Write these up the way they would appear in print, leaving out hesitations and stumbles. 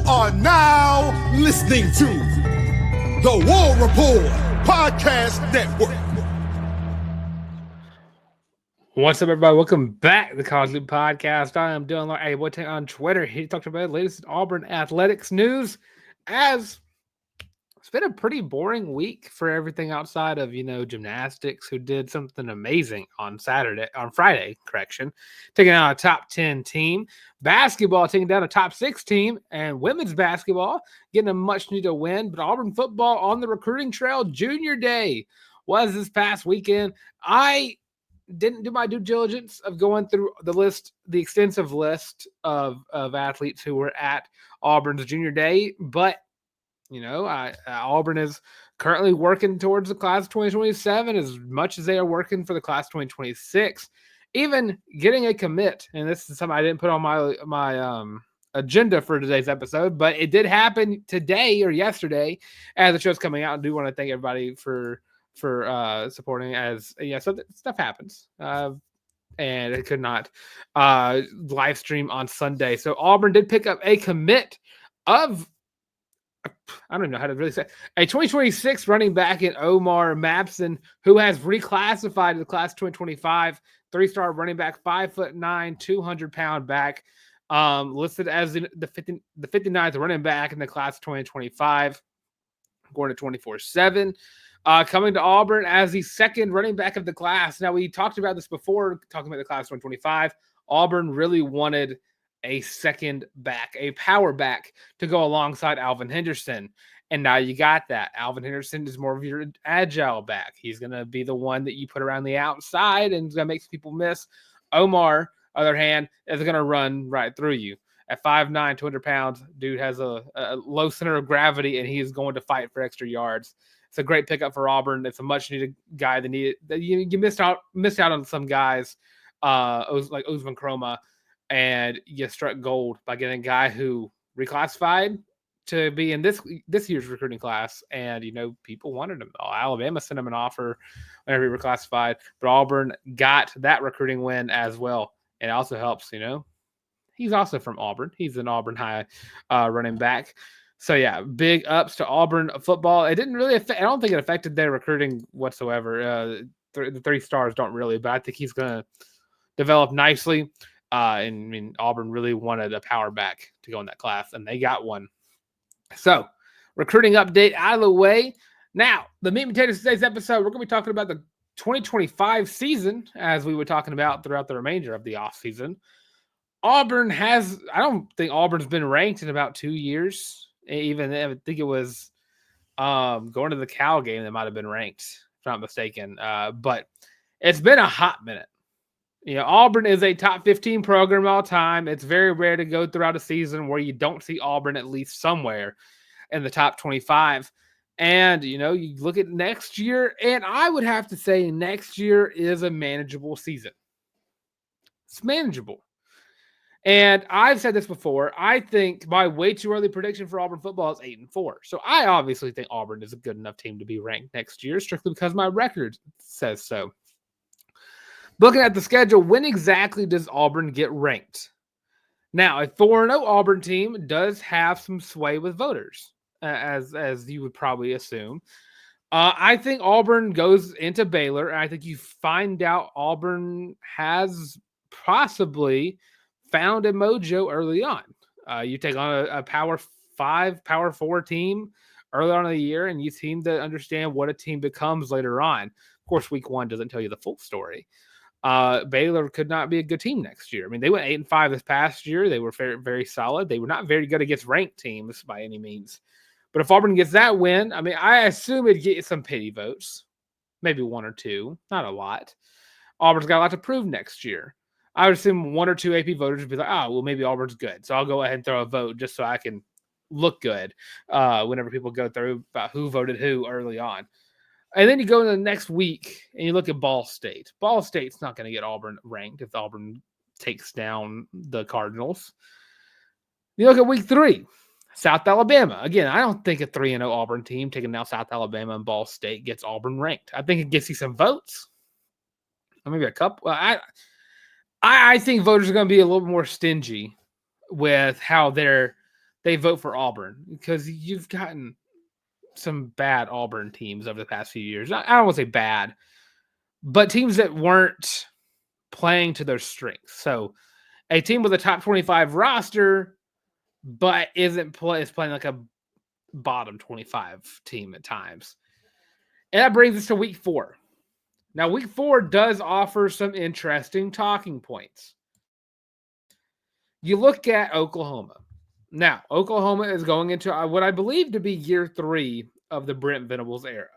are now listening to the War Report Podcast Network. What's up, everybody? Welcome back to the College Loop Podcast. I am Dylan Larck. Hey, what's on Twitter? He talked about the latest Auburn athletics news. As it's been a pretty boring week for everything outside of, gymnastics, who did something amazing on Friday, taking out a top 10 team. Basketball taking down a top 6 team, and women's basketball getting a much needed win. But Auburn football on the recruiting trail. Junior Day was this past weekend. I didn't do my due diligence of going through the extensive list of athletes who were at Auburn's Junior Day, but Auburn is currently working towards the class of 2027 as much as they are working for the class of 2026, even getting a commit. And this is something I didn't put on my agenda for today's episode, but it did happen today or yesterday as the show's coming out. I do want to thank everybody for supporting, as so stuff happens, and it could not live stream on Sunday. So Auburn did pick up a commit of, I don't know how to really say, a 2026 running back in Omar Mapson, who has reclassified to the class 2025, 3-star running back, 5'9", 200-pound back, listed as the 59th running back in the class of 2025, going to 24/7. Coming to Auburn as the second running back of the class. Now, we talked about this before, talking about the class 2025. Auburn really wanted a second back, a power back, to go alongside Alvin Henderson. And now you got that. Alvin Henderson is more of your agile back. He's going to be the one that you put around the outside and is going to make people miss. Omar, on the other hand, is going to run right through you. At 5'9", 200 pounds, dude has a low center of gravity, and he is going to fight for extra yards. It's a great pickup for Auburn. It's a much needed guy that needed. You missed out on some guys, like Usman Chroma, and you struck gold by getting a guy who reclassified to be in this year's recruiting class. And people wanted him. Alabama sent him an offer whenever he reclassified, but Auburn got that recruiting win as well. And it also helps. He's also from Auburn. He's an Auburn High running back. So, yeah, big ups to Auburn football. It didn't really affect – I don't think it affected their recruiting whatsoever. The 3 stars don't really, but I think he's going to develop nicely. Auburn really wanted a power back to go in that class, and they got one. So, recruiting update out of the way. Now, the meat and potatoes of today's episode, we're going to be talking about the 2025 season, as we were talking about throughout the remainder of the offseason. I don't think Auburn's been ranked in about 2 years. Even I think it was going to the Cal game that might have been ranked, if I'm not mistaken. But it's been a hot minute. Auburn is a top 15 program all time. It's very rare to go throughout a season where you don't see Auburn at least somewhere in the top 25. And, you look at next year, and I would have to say next year is a manageable season. It's manageable. And I've said this before. I think my way too early prediction for Auburn football is 8-4. So I obviously think Auburn is a good enough team to be ranked next year, strictly because my record says so. Looking at the schedule, when exactly does Auburn get ranked? Now, a 4-0 Auburn team does have some sway with voters, as you would probably assume. I think Auburn goes into Baylor, and I think you find out Auburn has possibly found a mojo early on. You take on a Power 5, Power 4 team early on in the year, and you seem to understand what a team becomes later on. Of course, week 1 doesn't tell you the full story. Baylor could not be a good team next year. They went 8-5 this past year. They were very, very solid. They were not very good against ranked teams by any means. But if Auburn gets that win, I assume it'd get some pity votes, maybe 1 or 2, not a lot. Auburn's got a lot to prove next year. I would assume 1 or 2 AP voters would be like, well, maybe Auburn's good. So I'll go ahead and throw a vote just so I can look good whenever people go through about who voted who early on. And then you go into the next week and you look at Ball State. Ball State's not going to get Auburn ranked if Auburn takes down the Cardinals. You look at week 3, South Alabama. Again, I don't think a 3-0 Auburn team taking down South Alabama and Ball State gets Auburn ranked. I think it gets you some votes. Maybe a couple. I think voters are going to be a little more stingy with how they they vote for Auburn, because you've gotten some bad Auburn teams over the past few years. I don't want to say bad, but teams that weren't playing to their strengths. So a team with a top 25 roster, but is playing like a bottom 25 team at times. And that brings us to week 4. Now, week 4 does offer some interesting talking points. You look at Oklahoma. Now, Oklahoma is going into what I believe to be year 3 of the Brent Venables era.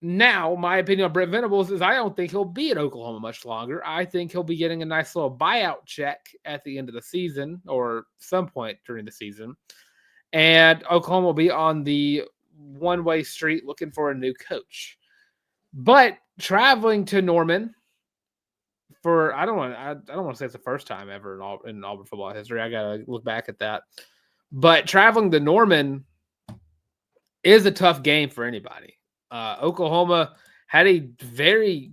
Now, my opinion on Brent Venables is I don't think he'll be at Oklahoma much longer. I think he'll be getting a nice little buyout check at the end of the season or some point during the season. And Oklahoma will be on the one-way street looking for a new coach. But traveling to Norman for I don't want to say it's the first time ever in Auburn football history. I gotta look back at that. But traveling to Norman is a tough game for anybody. Oklahoma had a I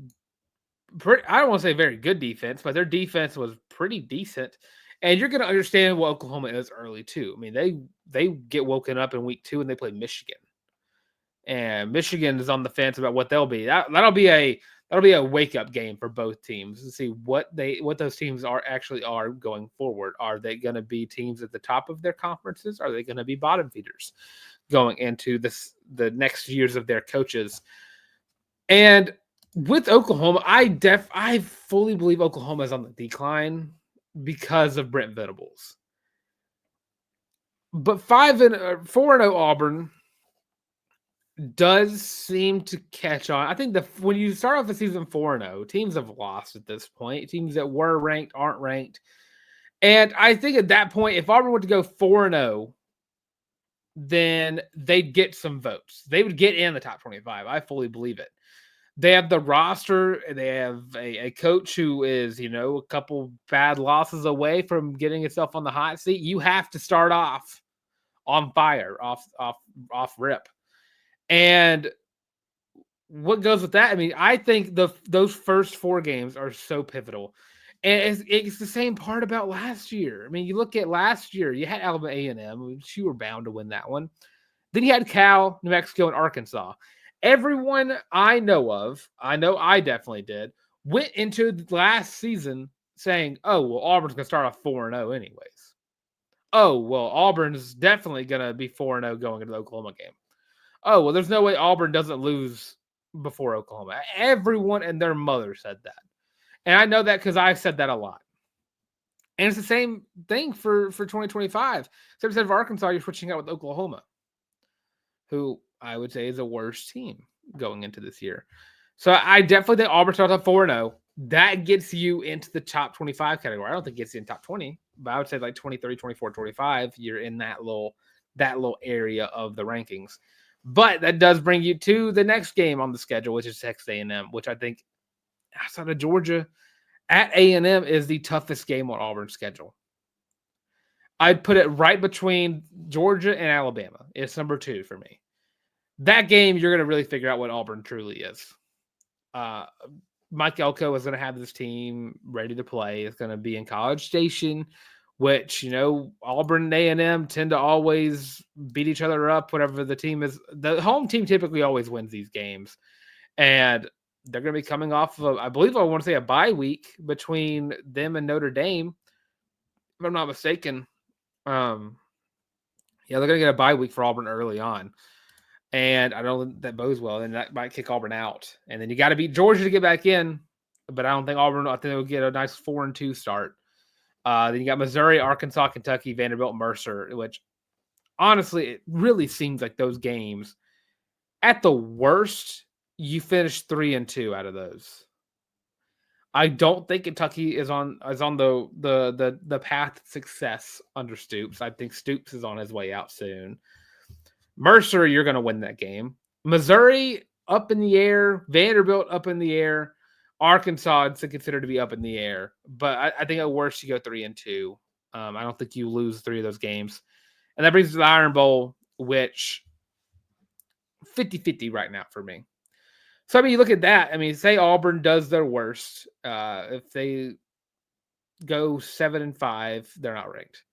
don't want to say very good defense, but their defense was pretty decent. And you're going to understand what Oklahoma is early too. I mean, they get woken up in week 2 and they play Michigan. And Michigan is on the fence about what they'll be. That'll be a wake up game for both teams to see what those teams are going forward. Are they going to be teams at the top of their conferences? Are they going to be bottom feeders going into the next years of their coaches? And with Oklahoma, I fully believe Oklahoma is on the decline because of Brent Venables. But 4-0 Auburn does seem to catch on. I think when you start off the season 4-0, teams have lost at this point. Teams that were ranked aren't ranked. And I think at that point, if Auburn were to go 4-0, then they'd get some votes. They would get in the top 25. I fully believe it. They have the roster. They have a coach who is, a couple bad losses away from getting himself on the hot seat. You have to start off on fire, off rip. And what goes with that? I mean, I think those first 4 games are so pivotal. And it's the same part about last year. I mean, you look at last year, you had Alabama A&M, which you were bound to win that one. Then you had Cal, New Mexico, and Arkansas. Everyone I know I definitely did, went into the last season saying, oh, well, Auburn's going to start off 4-0 anyways. Oh, well, Auburn's definitely going to be 4-0 going into the Oklahoma game. Oh, well, there's no way Auburn doesn't lose before Oklahoma. Everyone and their mother said that. And I know that because I've said that a lot. And it's the same thing for 2025. Except instead of Arkansas, you're switching out with Oklahoma, who I would say is a worse team going into this year. So I definitely think Auburn starts off 4-0. That gets you into the top 25 category. I don't think it gets you in top 20, but I would say like 20, 30, 24, 25. You're in that little area of the rankings. But that does bring you to the next game on the schedule, which is Texas A&M, which I think outside of Georgia, at A&M is the toughest game on Auburn's schedule. I'd put it right between Georgia and Alabama. It's number 2 for me. That game, you're going to really figure out what Auburn truly is. Mike Elko is going to have this team ready to play. It's going to be in College Station, which, Auburn and A&M tend to always beat each other up, whatever the team is. The home team typically always wins these games. And they're going to be coming off of, I want to say a bye week between them and Notre Dame, if I'm not mistaken. They're going to get a bye week for Auburn early on. And I don't think that bodes well. And that might kick Auburn out. And then you got to beat Georgia to get back in. But I think they'll get a nice 4-2 start. Then you got Missouri, Arkansas, Kentucky, Vanderbilt, Mercer, which honestly, it really seems like those games, at the worst, you finish 3-2 out of those. I don't think Kentucky is on the path to success under Stoops. I think Stoops is on his way out soon. Mercer, you're going to win that game. Missouri, up in the air. Vanderbilt, up in the air. Arkansas is considered to be up in the air. But I think at worst, you go 3-2. I don't think you lose 3 of those games. And that brings us to the Iron Bowl, which 50-50 right now for me. So, you look at that. Say Auburn does their worst. If they go 7-5, they're not ranked.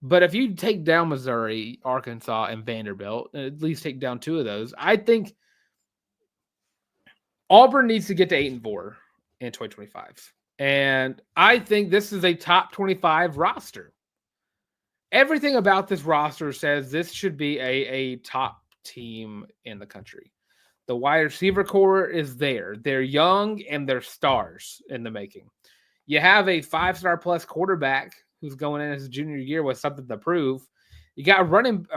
But if you take down Missouri, Arkansas, and Vanderbilt, and at least take down two of those, I think Auburn needs to get to 8-4 in 2025. And I think this is a top 25 roster. Everything about this roster says this should be a top team in the country. The wide receiver core is there. They're young and they're stars in the making. You have a 5-star plus quarterback who's going in his junior year with something to prove. You got a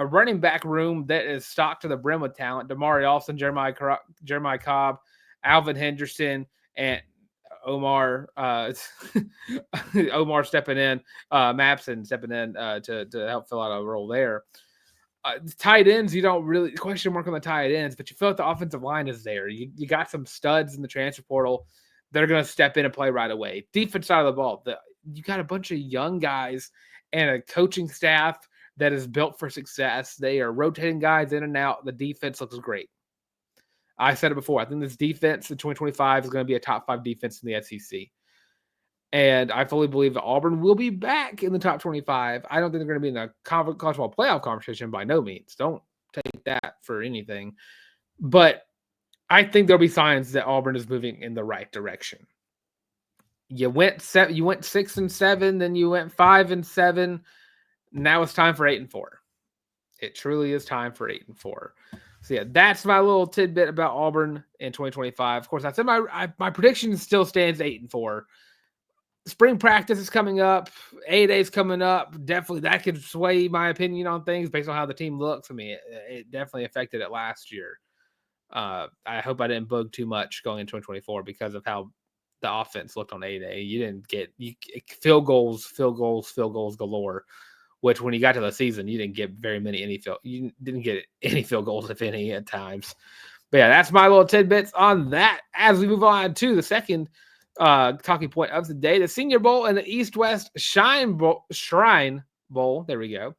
running back room that is stocked to the brim with talent. Damari Alston, Jeremiah Cobb, Alvin Henderson, and Omar Omar stepping in, Mapson stepping in to help fill out a role there. Tight ends, you don't really question mark on the tight ends, but you feel like the offensive line is there. You got some studs in the transfer portal that are going to step in and play right away. Defense side of the ball, you got a bunch of young guys and a coaching staff that is built for success. They are rotating guys in and out. The defense looks great. I said it before. I think this defense in 2025 is going to be a top 5 defense in the SEC. And I fully believe that Auburn will be back in the top 25. I don't think they're going to be in the college football playoff conversation by no means. Don't take that for anything. But I think there'll be signs that Auburn is moving in the right direction. You went 6-7, then you went 5-7. Now it's time for 8-4. It truly is time for 8-4. So yeah, that's my little tidbit about Auburn in 2025. Of course, I said my prediction still stands 8-4. Spring practice is coming up. A-Day's coming up. Definitely that could sway my opinion on things based on how the team looks. I mean, it definitely affected it last year. I hope I didn't bug too much going into 2024 because of how the offense looked on A-Day. You didn't get field goals galore. Which, when you got to the season, you didn't get you didn't get any field goals, if any, at times. But yeah, that's my little tidbits on that. As we move on to the second talking point of the day, the Senior Bowl and the East-West Shrine Bowl, there we go,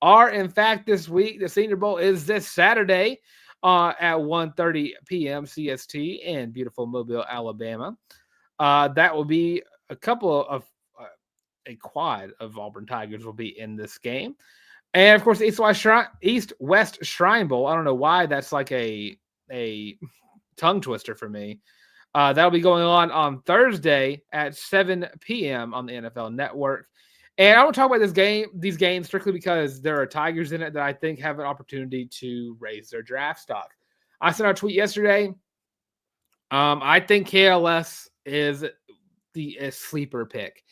are in fact this week. The Senior Bowl is this Saturday at 1:30 p.m. CST in beautiful Mobile, Alabama. That will be a quad of Auburn Tigers will be in this game. And of course, the East-West Shrine Bowl. I don't know why that's like a tongue twister for me. That'll be going on Thursday at 7 p.m. on the NFL Network. And I want to talk about these games strictly because there are Tigers in it that I think have an opportunity to raise their draft stock. I sent out a tweet yesterday. I think KLS is a sleeper pick.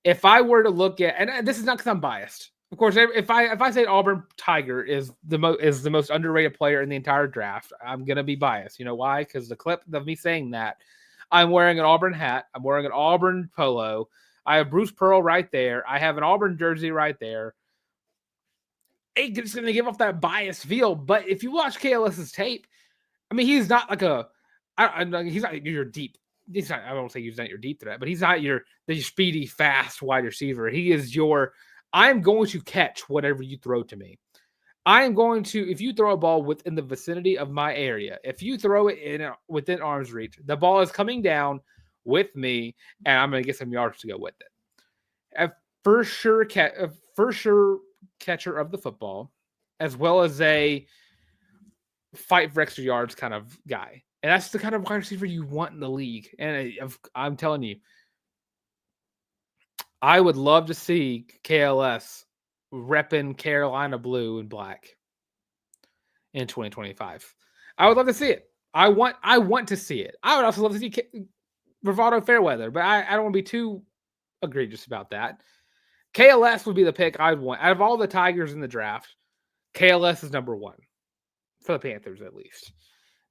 If I were to look at, and this is not because I'm biased, of course, if I say Auburn Tiger is the most underrated player in the entire draft, I'm gonna be biased. You know why? Because the clip of me saying that, I'm wearing an Auburn hat, I'm wearing an Auburn polo, I have Bruce Pearl right there, I have an Auburn jersey right there. It's gonna give off that biased feel. But if you watch KLS's tape, I mean, he's not like he's not your deep. I won't say he's not your deep threat, but he's not the speedy, fast wide receiver. He is I'm going to catch whatever you throw to me. I am going to, if you throw a ball within the vicinity of my area, if you throw it within arm's reach, the ball is coming down with me, and I'm going to get some yards to go with it. A for sure catcher of the football, as well as a fight for extra yards kind of guy. And that's the kind of wide receiver you want in the league. And I'm telling you, I would love to see KLS repping Carolina blue and black in 2025. I would love to see it. I want to see it. I would also love to see Bravado Fairweather, but I don't want to be too egregious about that. KLS would be the pick I'd want. Out of all the Tigers in the draft, KLS is number 1 for the Panthers, at least.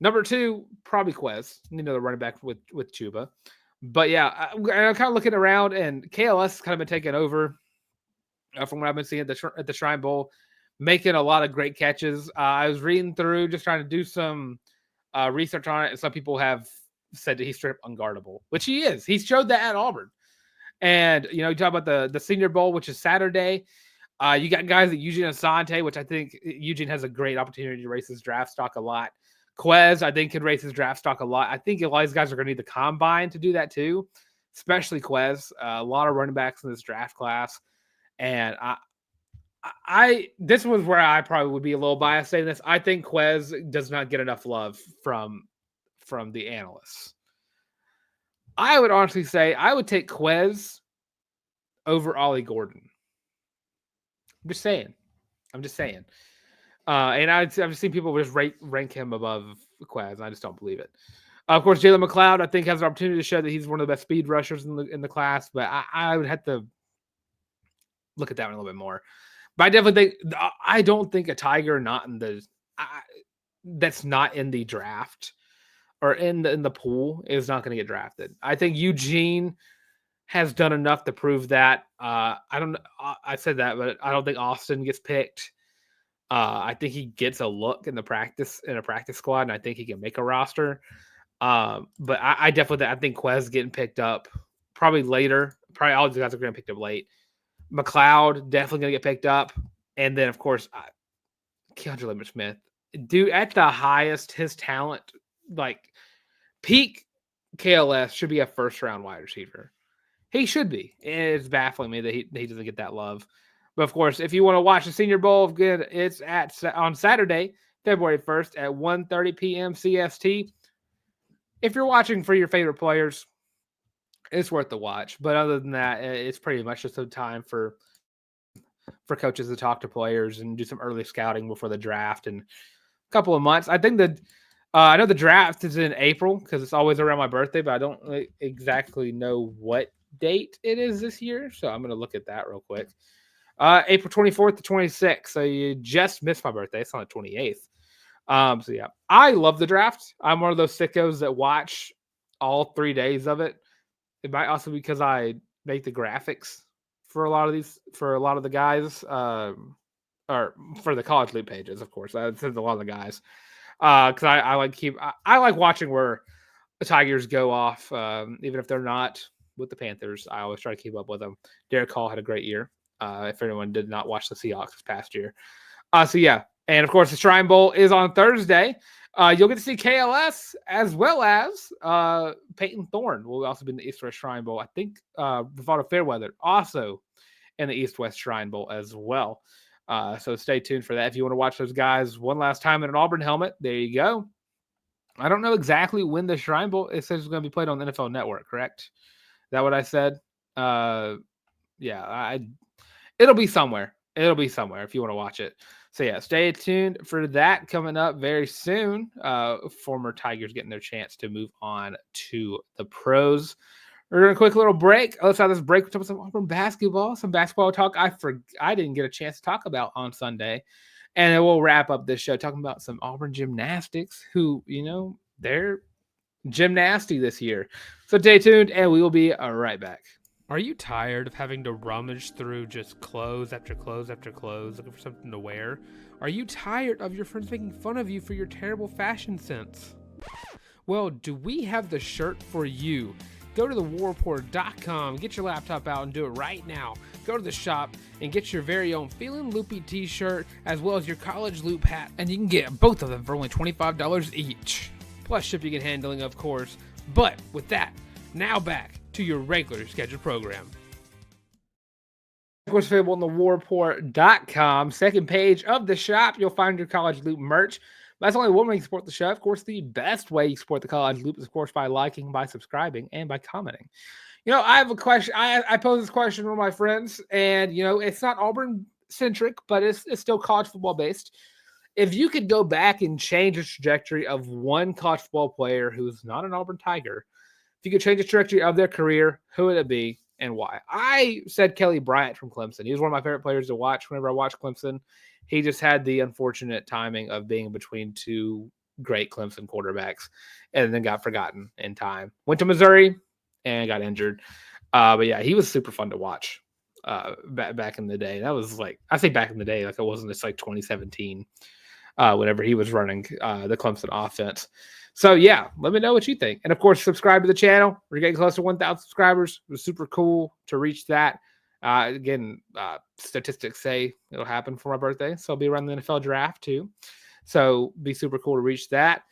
Number 2, probably Quez, the running back with Chuba. But yeah, I'm kind of looking around, and KLS has kind of been taken over from what I've been seeing at the Shrine Bowl, making a lot of great catches. I was reading through, just trying to do some research on it, and some people have said that he's straight unguardable, which he is. He showed that at Auburn. And, you talk about the Senior Bowl, which is Saturday. You got guys like Eugene Asante, which I think Eugene has a great opportunity to raise his draft stock a lot. Quez, I think, can raise his draft stock a lot. I think a lot of these guys are going to need the combine to do that too, especially Quez. A lot of running backs in this draft class. And This was where I probably would be a little biased saying this. I think Quez does not get enough love from the analysts. I would honestly say I would take Quez over Ollie Gordon. I'm just saying. And I've seen people just rank him above Quez, and I just don't believe it. Of course, Jalen McLeod, I think, has an opportunity to show that he's one of the best speed rushers in the class, but I would have to look at that one a little bit more. But I definitely think I don't think a Tiger not in the that's not in the draft or in the pool is not going to get drafted. I think Eugene has done enough to prove that. I said that, but I don't think Austin gets picked. I think he gets a look in a practice squad, and I think he can make a roster. But I definitely I think Quez getting picked up probably later. Probably all the guys are going to pick up late. McLeod definitely going to get picked up, and then of course Keandre Lemon-Smith, dude, at the highest his talent, like peak KLS should be a first round wide receiver. He should be. It's baffling me that he doesn't get that love. But of course, if you want to watch the Senior Bowl, again, it's on Saturday, February 1st at 1:30 p.m. CST. If you're watching for your favorite players, it's worth the watch. But other than that, it's pretty much just a time for coaches to talk to players and do some early scouting before the draft in a couple of months. I think that I know the draft is in April because it's always around my birthday, but I don't exactly know what date it is this year. So I'm going to look at that real quick. April 24th to 26th. So you just missed my birthday. It's on the 28th. So yeah, I love the draft. I'm one of those sickos that watch all 3 days of it. It might also be because I make the graphics for a lot of the guys, or for the college loop pages, of course. I said a lot of the guys, because I like watching where the Tigers go off, even if they're not with the Panthers. I always try to keep up with them. Derek Hall had a great year. If anyone did not watch the Seahawks this past year, so yeah, and of course the Shrine Bowl is on Thursday. You'll get to see KLS as well as Peyton Thorne will also be in the East-West Shrine Bowl. I think Bravado Fairweather also in the East-West Shrine Bowl as well. So stay tuned for that. If you want to watch those guys one last time in an Auburn helmet, there you go. I don't know exactly when the Shrine Bowl, it says it's going to be played on the NFL Network, correct? Is that what I said? Yeah, it'll be somewhere. It'll be somewhere if you want to watch it. So yeah, stay tuned for that coming up very soon. Former Tigers getting their chance to move on to the pros. We're doing a quick little break. Let's have this break. We'll talk about some Auburn basketball, some basketball talk I didn't get a chance to talk about on Sunday. And then we'll wrap up this show talking about some Auburn Gymnastics who, they're gymnasty this year. So stay tuned and we will be right back. Are you tired of having to rummage through just clothes after clothes after clothes looking for something to wear? Are you tired of your friends making fun of you for your terrible fashion sense? Well, do we have the shirt for you? Go to thewarreport.com, get your laptop out and do it right now. Go to the shop and get your very own Feelin' Loopy t-shirt as well as your college loop hat, and you can get both of them for only $25 each. Plus shipping and handling, of course. But with that, now back to your regular scheduled program. Of course, available on thewarreport.com. Second page of the shop, you'll find your college loop merch. That's only one way you can support the show. Of course, the best way you support the college loop is, of course, by liking, by subscribing, and by commenting. I have a question. I posed this question to one of my friends, and, it's not Auburn-centric, but it's still college football-based. If you could go back and change the trajectory of one college football player who's not an Auburn Tiger, if you could change the trajectory of their career, who would it be and why? I said Kelly Bryant from Clemson. He was one of my favorite players to watch whenever I watched Clemson. He just had the unfortunate timing of being between two great Clemson quarterbacks and then got forgotten in time. Went to Missouri and got injured. But yeah, he was super fun to watch back in the day. That was I say back in the day, it wasn't just 2017 whenever he was running the Clemson offense. So yeah, let me know what you think. And of course, subscribe to the channel. We're getting close to 1,000 subscribers. It was super cool to reach that. Again, statistics say it'll happen for my birthday. So I'll be around the NFL draft too. So be super cool to reach that.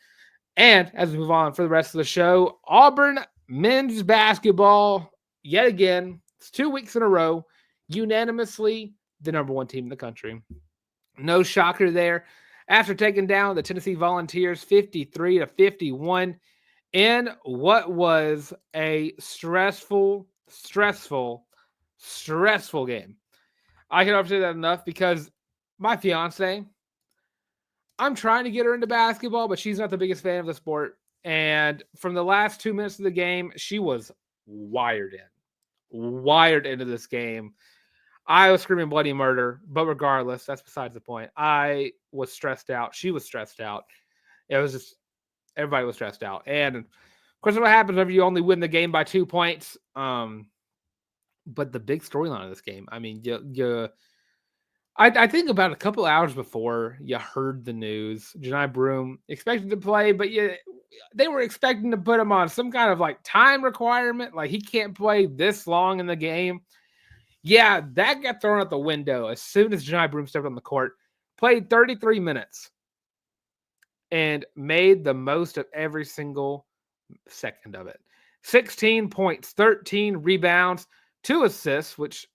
And as we move on for the rest of the show, Auburn men's basketball, yet again, it's 2 weeks in a row, unanimously the number one team in the country. No shocker there. After taking down the Tennessee Volunteers 53-51 in what was a stressful game. I cannot say that enough because my fiance, I'm trying to get her into basketball, but she's not the biggest fan of the sport. And from the last 2 minutes of the game, she was wired into this game. I was screaming bloody murder, but regardless, that's besides the point. I was stressed out. She was stressed out. It was just everybody was stressed out. And of course, what happens whenever you only win the game by 2 points? But the big storyline of this game, I mean, I think about a couple hours before you heard the news, Janai Broome expected to play, but they were expecting to put him on some kind of like time requirement. Like he can't play this long in the game. Yeah, that got thrown out the window as soon as Janai Broome stepped on the court. Played 33 minutes and made the most of every single second of it. 16 points, 13 rebounds, 2 assists, which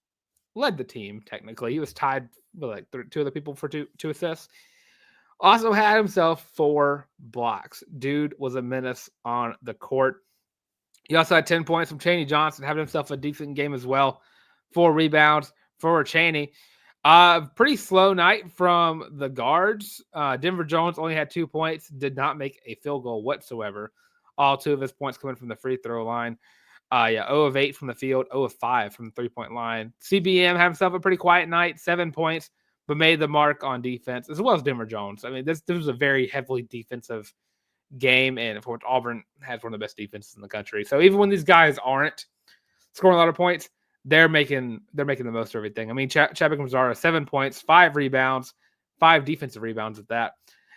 led the team technically. He was tied with like 2 other people for two assists. Also had himself 4 blocks. Dude was a menace on the court. He also had 10 points from Chaney Johnson, having himself a decent game as well. 4 rebounds for Chaney. Pretty slow night from the guards. Denver Jones only had 2 points, did not make a field goal whatsoever. All 2 of his points coming from the free throw line. 0 of 8 from the field, 0 of 5 from the 3-point line. CBM had himself a pretty quiet night, 7 points, but made the mark on defense, as well as Denver Jones. I mean, this was a very heavily defensive game, and of course, Auburn has one of the best defenses in the country. So even when these guys aren't scoring a lot of points, they're making the most of everything. I mean, Chadwick Mazzara, 7 points, 5 rebounds, 5 defensive rebounds at that,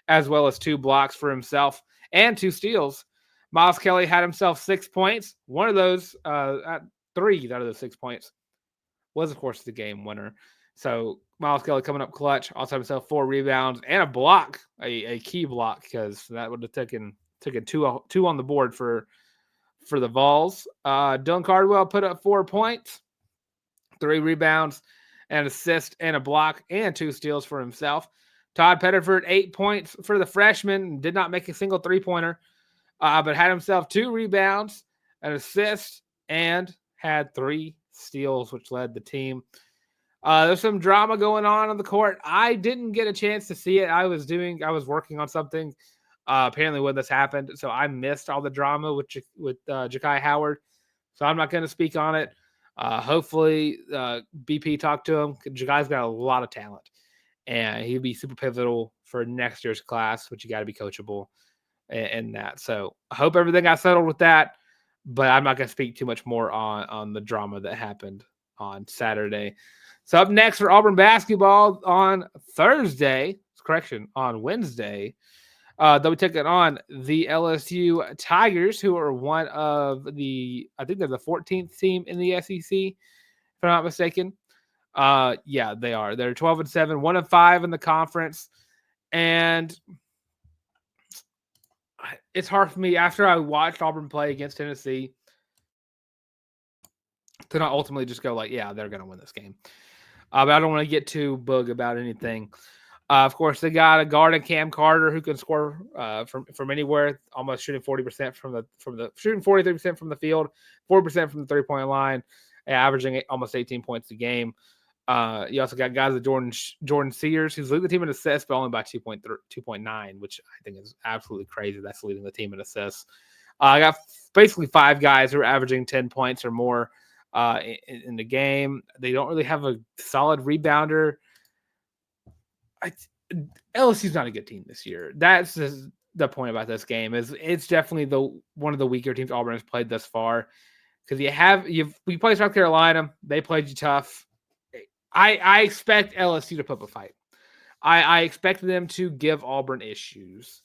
as well as 2 blocks for himself and 2 steals. Miles Kelly had himself 6 points. One of those, 3 out of those 6 points was, of course, the game winner. So Miles Kelly coming up clutch, also had himself 4 rebounds and a block, a key block, because that would have taken 2 on the board for the Vols. Dylan Cardwell put up 4 points, 3 rebounds, an assist and a block, and 2 steals for himself. Todd Pettiford, 8 points for the freshman, did not make a single 3-pointer. But had himself 2 rebounds, an assist, and had 3 steals, which led the team. There's some drama going on the court. I didn't get a chance to see it. I was working on something apparently when this happened, so I missed all the drama with Ja'Kai Howard. So I'm not going to speak on it. Hopefully, BP talked to him. Ja'Kai's got a lot of talent, and he'd be super pivotal for next year's class, which you got to be coachable and that. So I hope everything got settled with that, but I'm not going to speak too much more on the drama that happened on Saturday. So up next for Auburn basketball on Wednesday, they'll be taking on the LSU Tigers, who are one of I think they're the 14th team in the SEC, if I'm not mistaken. Yeah, they are. They're 12-7, 1-5 in the conference. And it's hard for me, after I watched Auburn play against Tennessee, to not ultimately just go like, yeah, they're going to win this game. But I don't want to get too bug about anything. Of course, they got a guard in Cam Carter who can score from anywhere, almost shooting 40% shooting 43% from the field, 4% from the 3-point line, averaging almost 18 points a game. You also got guys like Jordan Sears, who's leading the team in assists, but only by 2.9, which I think is absolutely crazy. That's leading the team in assists. I got basically 5 guys who are averaging 10 points or more in the game. They don't really have a solid rebounder. LSU's not a good team this year. That's just the point about this game. It's definitely one of the weaker teams Auburn has played thus far. Because we played South Carolina, they played you tough. I expect LSU to put up a fight. I expect them to give Auburn issues.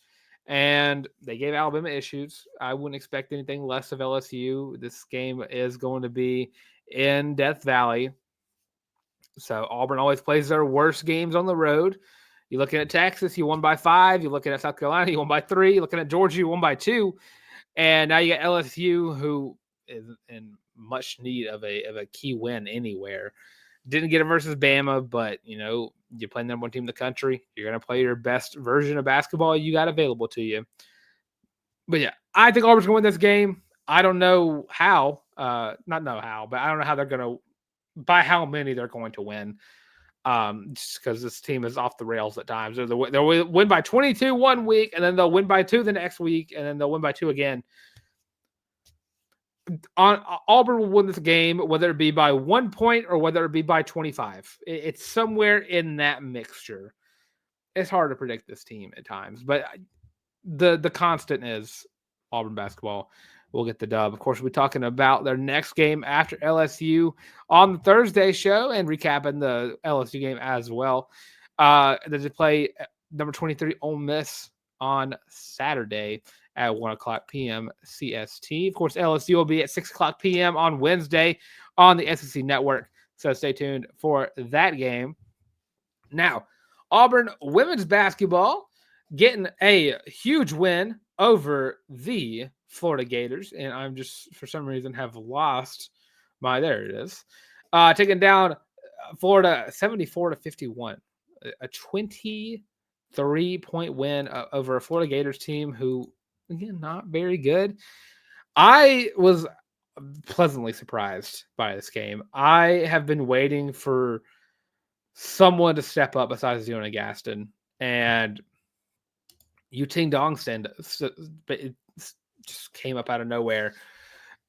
And they gave Alabama issues. I wouldn't expect anything less of LSU. This game is going to be in Death Valley. So Auburn always plays their worst games on the road. You're looking at Texas, you won by 5. You're looking at South Carolina, you won by 3. You're looking at Georgia, you won by 2. And now you got LSU, who is in much need of a key win anywhere. Didn't get it versus Bama, but you play the number one team in the country. You're going to play your best version of basketball you got available to you. But yeah, I think Auburn's going to win this game. I don't know how, not know how, but I don't know how they're going to, by how many they're going to win. Just because this team is off the rails at times. They'll win by 22 one week, and then they'll win by 2 the next week, and then they'll win by 2 again. Auburn will win this game, whether it be by 1 point or whether it be by 25. It's somewhere in that mixture. It's hard to predict this team at times, but the constant is Auburn basketball will get the dub. Of course, we'll be talking about their next game after LSU on the Thursday show and recapping the LSU game as well. They play number 23 Ole Miss on Saturday at 1 o'clock p.m. CST. Of course, LSU will be at 6 o'clock p.m. on Wednesday on the SEC Network. So stay tuned for that game. Now, Auburn women's basketball getting a huge win over the Florida Gators. And I'm just, for some reason, have lost there it is. Taking down Florida 74-51. A 23-point win over a Florida Gators team who, again, not very good. I was pleasantly surprised by this game. I have been waiting for someone to step up besides Deona Gaston, and Yuting Dongson, but it just came up out of nowhere.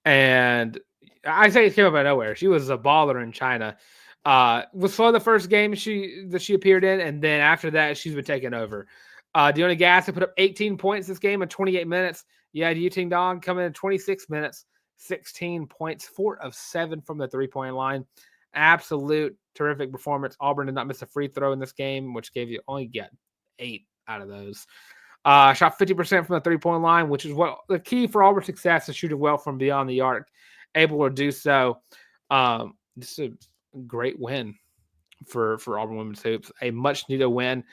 And I say it came up out of nowhere. She was a baller in China. Was slow the first game she appeared in, and then after that, she's been taking over. Deona Gaston put up 18 points this game in 28 minutes. Yeah, Yuting Dong coming in 26 minutes, 16 points, 4 of 7 from the 3-point line. Absolute terrific performance. Auburn did not miss a free throw in this game, which gave you only get 8 out of those. Shot 50% from the 3-point line, which is what the key for Auburn's success is shooting well from beyond the arc. Able to do so. Just a great win for Auburn women's hoops. A much needed win,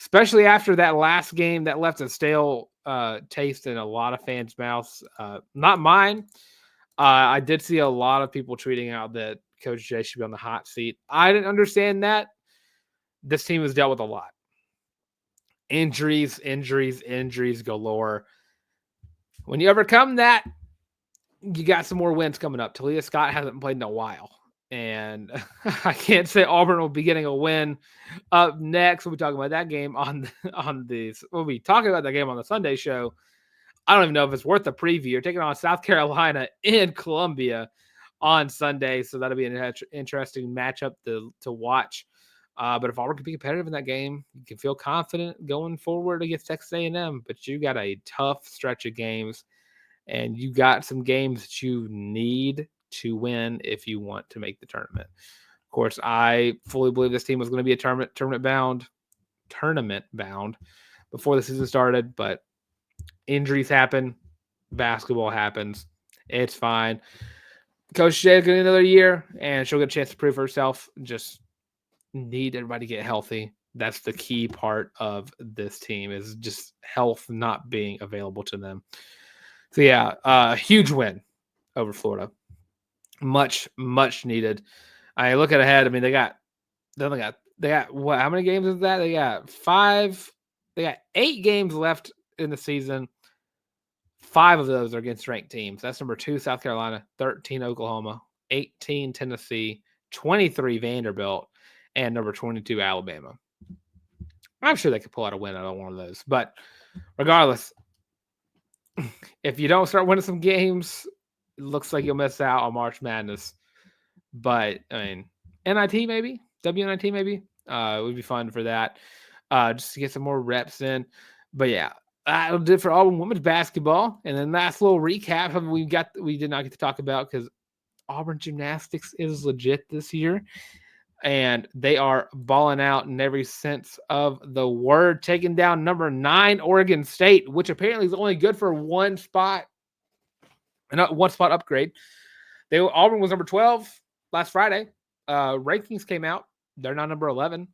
especially after that last game that left a stale taste in a lot of fans' mouths. Not mine. I did see a lot of people tweeting out that Coach Jay should be on the hot seat. I didn't understand that. This team has dealt with a lot. Injuries galore. When you overcome that, you got some more wins coming up. Talia Scott hasn't played in a while. And I can't say Auburn will be getting a win up next. We'll be talking about that game we'll be talking about that game on the Sunday show. I don't even know if it's worth a preview. You're taking on South Carolina in Columbia on Sunday. So that'll be an interesting matchup to watch. But if Auburn can be competitive in that game, you can feel confident going forward against Texas A&M. But you got a tough stretch of games, and you got some games that you need to win if you want to make the tournament. Of course, I fully believe this team was going to be a tournament bound before the season started, but injuries happen, basketball happens. It's fine. Coach Shay's getting another year, and she'll get a chance to prove herself. Just need everybody to get healthy. That's the key part of this team, is just health not being available to them. So yeah, huge win over Florida. Much needed. I look ahead. I mean, they got what? How many games is that? They got 5. They got 8 games left in the season. 5 of those are against ranked teams. That's number 2 South Carolina, 13 Oklahoma, 18 Tennessee, 23 Vanderbilt, and number 22 Alabama. I'm sure they could pull out a win out of one of those. But regardless, if you don't start winning some games, it looks like you'll miss out on March Madness. But, I mean, NIT maybe? WNIT maybe? It would be fun for that. Just to get some more reps in. But, yeah, that'll do it for Auburn women's basketball. And then last little recap we did not get to talk about, because Auburn Gymnastics is legit this year. And they are balling out in every sense of the word, taking down number 9 Oregon State, which apparently is only good for one spot upgrade. Auburn was number 12 last Friday. Rankings came out. They're now number 11.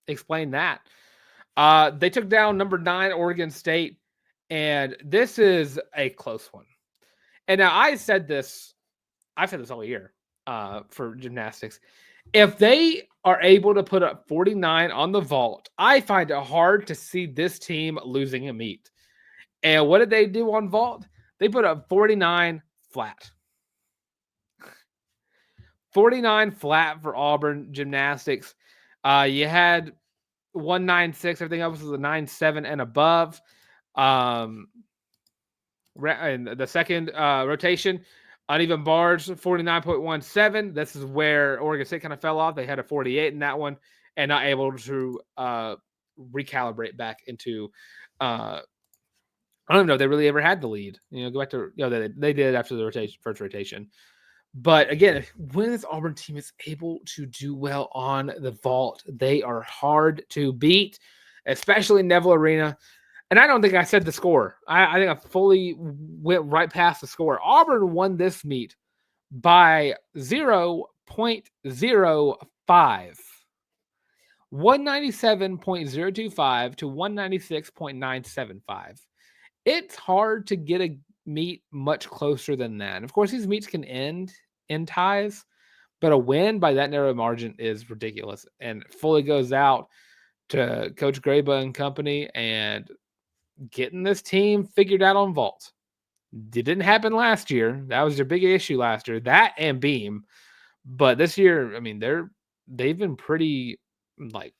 Explain that. They took down number 9 Oregon State, and this is a close one. And now I've said this all year. for gymnastics. If they are able to put up 49 on the vault, I find it hard to see this team losing a meet. And what did they do on vault? They put up 49 flat. 49 flat for Auburn Gymnastics. You had 196. Everything else was a 97 and above. And the second rotation, uneven bars, 49.17. This is where Oregon State kind of fell off. They had a 48 in that one and not able to recalibrate back into. I don't know if they really ever had the lead. Go back to they did after the first rotation. But again, when this Auburn team is able to do well on the vault, they are hard to beat, especially Neville Arena. And I don't think I said the score. I think I fully went right past the score. Auburn won this meet by 0.05. 197.025 to 196.975. It's hard to get a meet much closer than that. And of course, these meets can end in ties, but a win by that narrow margin is ridiculous. And it fully goes out to Coach Graba and company and getting this team figured out on vault. It didn't happen last year. That was their big issue last year. That and beam. But this year, I mean, they've been pretty like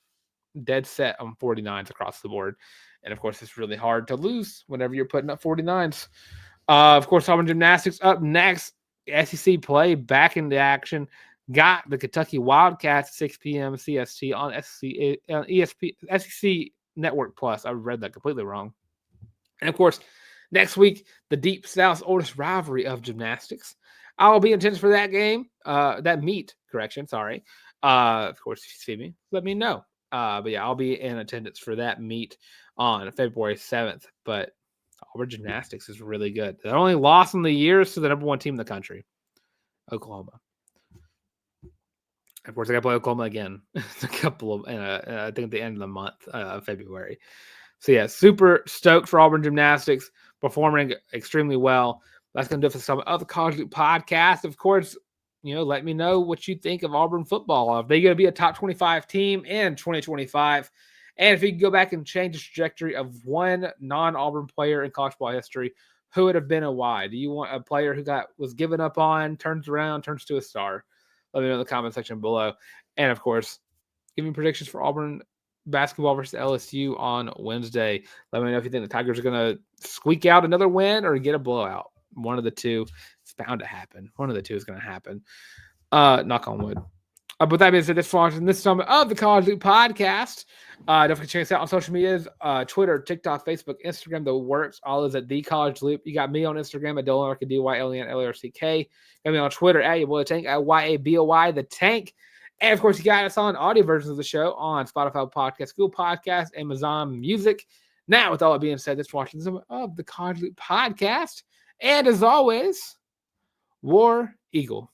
dead set on 49s across the board. And of course, it's really hard to lose whenever you're putting up 49s. Of course, Auburn Gymnastics up next. SEC play back into action. Got the Kentucky Wildcats at 6 p.m. CST on SEC Network Plus. I read that completely wrong. And of course, next week, the Deep South's oldest rivalry of gymnastics. I'll be in attendance for that game. That meet, correction, sorry. Of course, if you see me, let me know. But yeah, I'll be in attendance for that meet on February 7th. But Auburn Gymnastics is really good. Their only loss in the year is to the number one team in the country, Oklahoma. Of course, I got to play Oklahoma again. a couple of, I think at the end of the month, February. So yeah, super stoked for Auburn Gymnastics, performing extremely well. That's going to do it for some other College Loop podcast. Of course, let me know what you think of Auburn football. Are they going to be a top 25 team in 2025? And if you can go back and change the trajectory of one non-Auburn player in college football history, who would have been and why? Do you want a player who was given up on, turns around, turns to a star? Let me know in the comment section below. And of course, give me predictions for Auburn basketball versus LSU on Wednesday. Let me know if you think the Tigers are going to squeak out another win or get a blowout. One of the two. It's bound to happen. One of the two is going to happen. Knock on wood. With that being said, this is this summit of the College Loop podcast. Don't forget to check us out on social medias, Twitter, TikTok, Facebook, Instagram, the works. All is at The College Loop. You got me on Instagram at Dylan Larck, DYLENLARCK. Got me on Twitter at your boy Tank, at YABOY, the Tank. And of course, you got us on audio versions of the show on Spotify Podcast, Google Podcast, Amazon Music. Now, with all that being said, this is watching some of the College Loop podcast. And as always, War Eagle.